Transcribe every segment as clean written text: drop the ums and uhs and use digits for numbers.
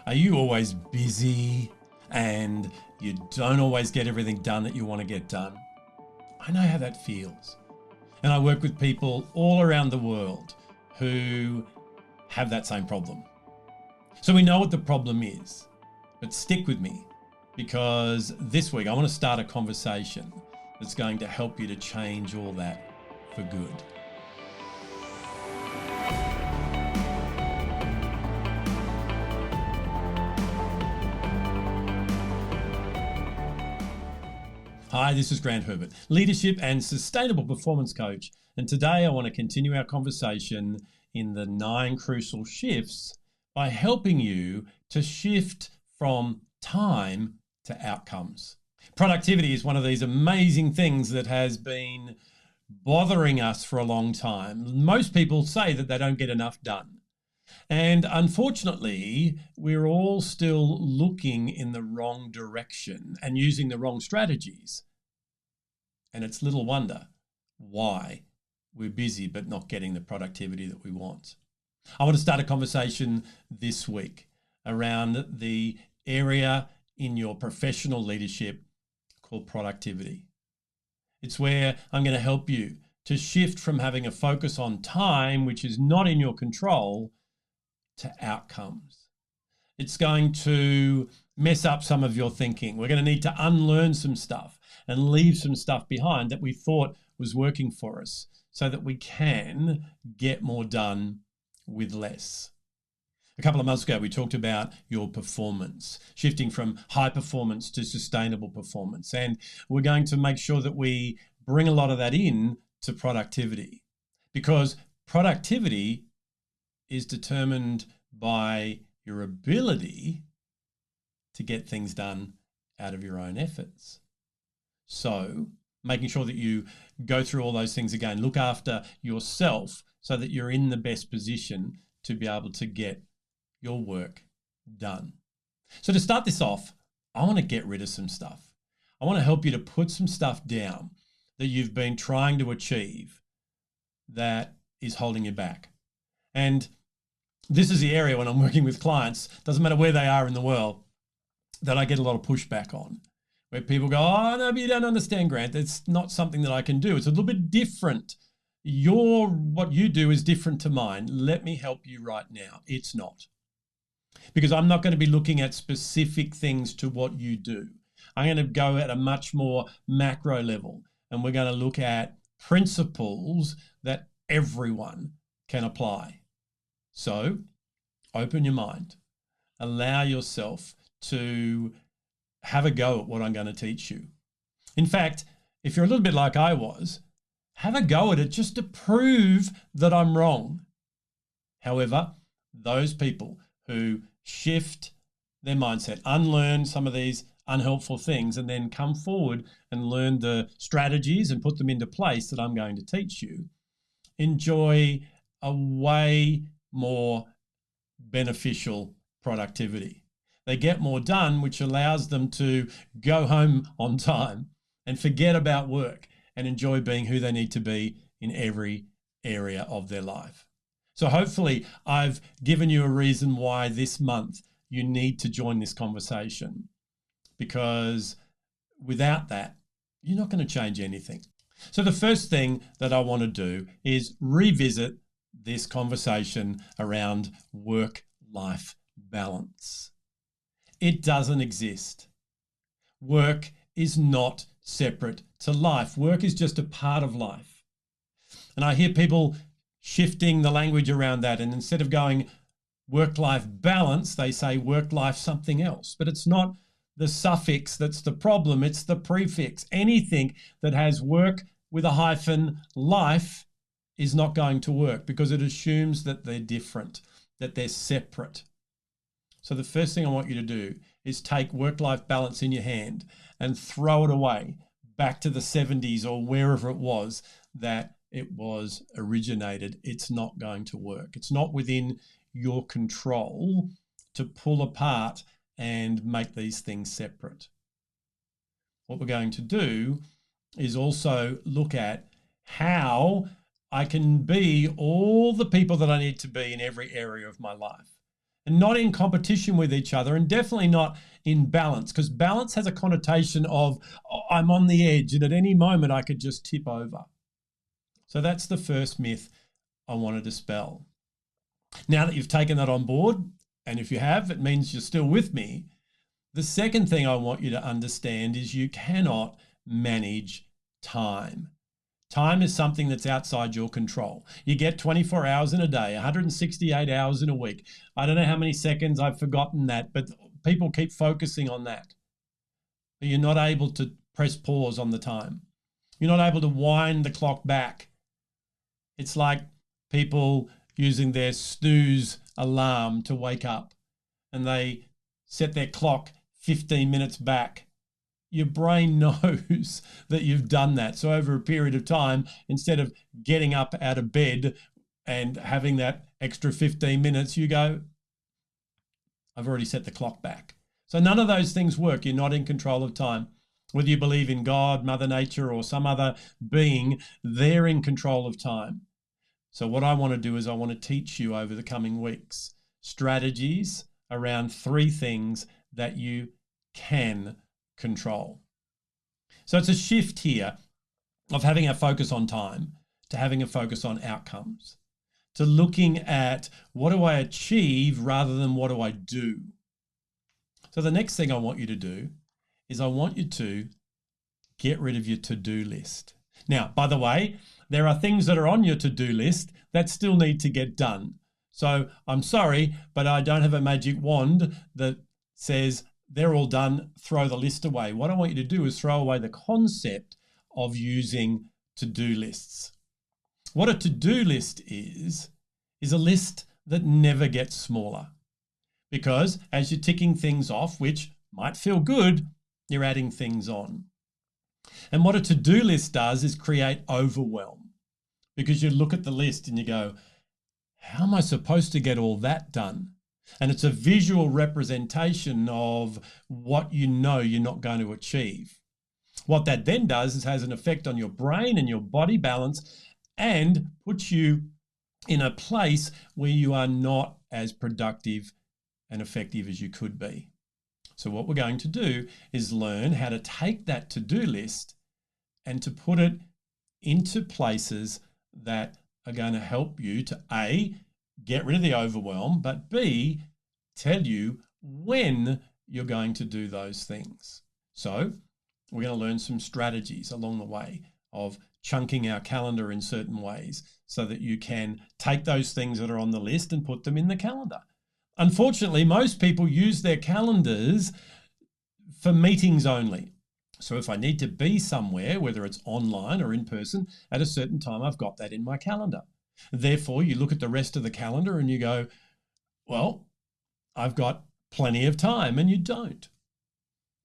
Are you always busy and you don't always get everything done that you want to get done? I know how that feels. And I work with people all around the world who have that same problem. So we know what the problem is, but stick with me because this week I want to start a conversation that's going to help you to change all that for good. Hi, this is Grant Herbert, leadership and sustainable performance coach. And today I want to continue our conversation in the 9 crucial shifts by helping you to shift from time to outcomes. Productivity is one of these amazing things that has been bothering us for a long time. Most people say that they don't get enough done. And unfortunately, we're all still looking in the wrong direction and using the wrong strategies. And it's little wonder why we're busy but not getting the productivity that we want. I want to start a conversation this week around the area in your professional leadership called productivity. It's where I'm going to help you to shift from having a focus on time, which is not in your control, to outcomes. It's going to mess up some of your thinking. We're going to need to unlearn some stuff and leave some stuff behind that we thought was working for us so that we can get more done with less. A couple of months ago, we talked about your performance, shifting from high performance to sustainable performance. And we're going to make sure that we bring a lot of that in to productivity, because productivity is determined by your ability to get things done out of your own efforts. So making sure that you go through all those things again, look after yourself so that you're in the best position to be able to get your work done. So to start this off, I want to get rid of some stuff. I want to help you to put some stuff down that you've been trying to achieve that is holding you back. And this is the area when I'm working with clients, doesn't matter where they are in the world, that I get a lot of pushback on, where people go, oh, no, but you don't understand, Grant. That's not something that I can do. It's a little bit different. What you do is different to mine. Let me help you right now. It's not. Because I'm not going to be looking at specific things to what you do. I'm going to go at a much more macro level, and we're going to look at principles that everyone can apply. So open your mind, allow yourself to have a go at what I'm going to teach you. In fact, if you're a little bit like I was, have a go at it just to prove that I'm wrong. However, those people who shift their mindset, unlearn some of these unhelpful things, and then come forward and learn the strategies and put them into place that I'm going to teach you, enjoy a way more beneficial productivity. They get more done, which allows them to go home on time and forget about work and enjoy being who they need to be in every area of their life. So hopefully I've given you a reason why this month you need to join this conversation, because without that, you're not going to change anything. So the first thing that I want to do is revisit this conversation around work-life balance. It doesn't exist. Work is not separate to life. Work is just a part of life. And I hear people shifting the language around that, and instead of going work-life balance, they say work-life something else. But it's not the suffix that's the problem, it's the prefix. Anything that has work with a hyphen, life, is not going to work because it assumes that they're different, that they're separate. So the first thing I want you to do is take work-life balance in your hand and throw it away back to the 70s or wherever it was that it was originated. It's not going to work. It's not within your control to pull apart and make these things separate. What we're going to do is also look at how I can be all the people that I need to be in every area of my life. and not in competition with each other, and definitely not in balance, because balance has a connotation of, oh, I'm on the edge and at any moment I could just tip over. So that's the first myth I want to dispel. Now that you've taken that on board, and if you have, it means you're still with me. The second thing I want you to understand is you cannot manage time. Time is something that's outside your control. You get 24 hours in a day, 168 hours in a week. I don't know how many seconds, I've forgotten that, but people keep focusing on that. But you're not able to press pause on the time. You're not able to wind the clock back. It's like people using their snooze alarm to wake up, and they set their clock 15 minutes back. Your brain knows that you've done that. So over a period of time, instead of getting up out of bed and having that extra 15 minutes, you go, I've already set the clock back. So none of those things work. You're not in control of time. Whether you believe in God, Mother Nature, or some other being, they're in control of time. So what I want to do is I want to teach you over the coming weeks strategies around 3 things that you can control. So it's a shift here of having a focus on time to having a focus on outcomes, to looking at what do I achieve rather than what do I do. So the next thing I want you to do is I want you to get rid of your to-do list. Now, by the way, there are things that are on your to-do list that still need to get done. So I'm sorry, but I don't have a magic wand that says they're all done, throw the list away. What I want you to do is throw away the concept of using to-do lists. What a to-do list is a list that never gets smaller, because as you're ticking things off, which might feel good, you're adding things on. And what a to-do list does is create overwhelm, because you look at the list and you go, how am I supposed to get all that done? And it's a visual representation of what you know you're not going to achieve. What that then does is has an effect on your brain and your body balance, and puts you in a place where you are not as productive and effective as you could be. So what we're going to do is learn how to take that to-do list and to put it into places that are going to help you to A, get rid of the overwhelm, but B, tell you when you're going to do those things. So we're going to learn some strategies along the way of chunking our calendar in certain ways so that you can take those things that are on the list and put them in the calendar. Unfortunately, most people use their calendars for meetings only. So if I need to be somewhere, whether it's online or in person, at a certain time, I've got that in my calendar. Therefore, you look at the rest of the calendar and you go, well, I've got plenty of time, and you don't.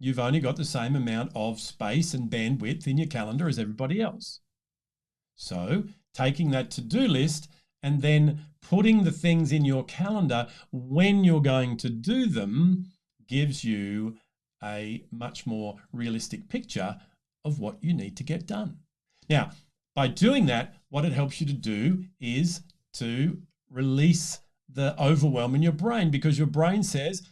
You've only got the same amount of space and bandwidth in your calendar as everybody else. So taking that to-do list and then putting the things in your calendar when you're going to do them gives you a much more realistic picture of what you need to get done. Now, by doing that, what it helps you to do is to release the overwhelm in your brain, because your brain says,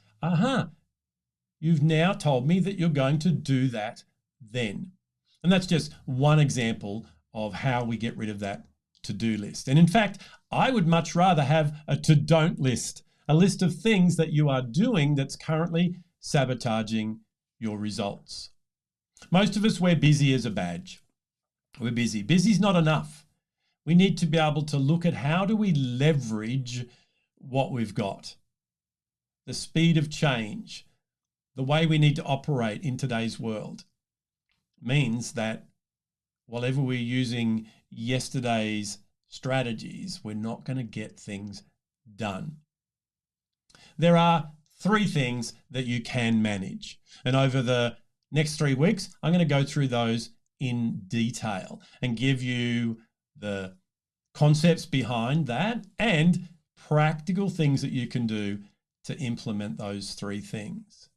you've now told me that you're going to do that then. And that's just one example of how we get rid of that to-do list. And in fact, I would much rather have a to-don't list, a list of things that you are doing that's currently sabotaging your results. Most of us wear busy as a badge. We're busy. Busy's not enough. We need to be able to look at how do we leverage what we've got. The speed of change, the way we need to operate in today's world means that whatever we're using yesterday's strategies, we're not going to get things done. There are 3 things that you can manage. And over the next 3 weeks, I'm going to go through those in detail and give you the concepts behind that and practical things that you can do to implement those 3 things.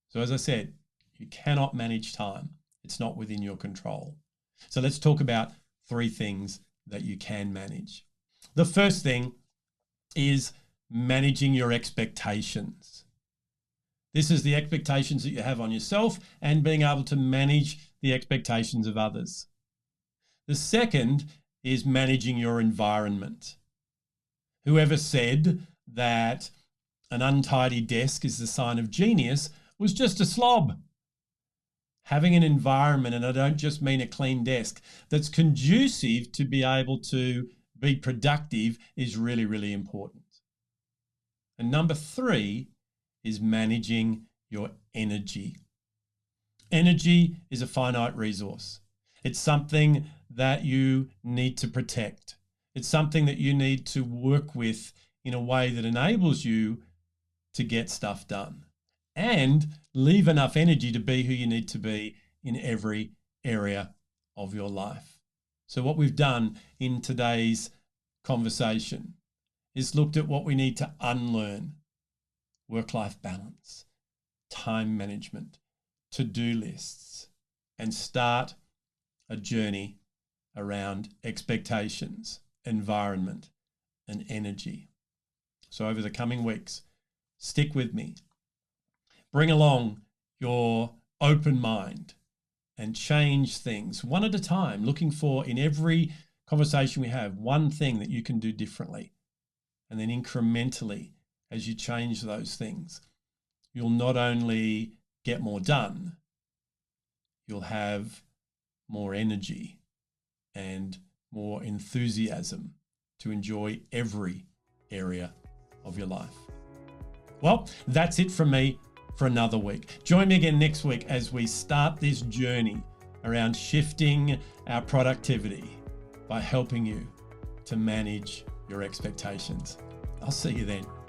So as I said, you cannot manage time. It's not within your control. So let's talk about 3 things that you can manage. The first thing is managing your expectations. This is the expectations that you have on yourself and being able to manage the expectations of others. The second is managing your environment. Whoever said that an untidy desk is the sign of genius was just a slob. Having an environment, and I don't just mean a clean desk, that's conducive to be able to be productive is really, really important. And number 3 is managing your energy. Energy is a finite resource. It's something that you need to protect. It's something that you need to work with in a way that enables you to get stuff done and leave enough energy to be who you need to be in every area of your life. So what we've done in today's conversation is looked at what we need to unlearn: work-life balance, time management, to-do lists, and start a journey around expectations, environment, and energy. So over the coming weeks, stick with me. Bring along your open mind and change things one at a time, looking for, in every conversation we have, one thing that you can do differently. And then incrementally, as you change those things, you'll not only get more done, you'll have more energy and more enthusiasm to enjoy every area of your life. Well, that's it from me for another week. Join me again next week as we start this journey around shifting our productivity by helping you to manage your expectations. I'll see you then.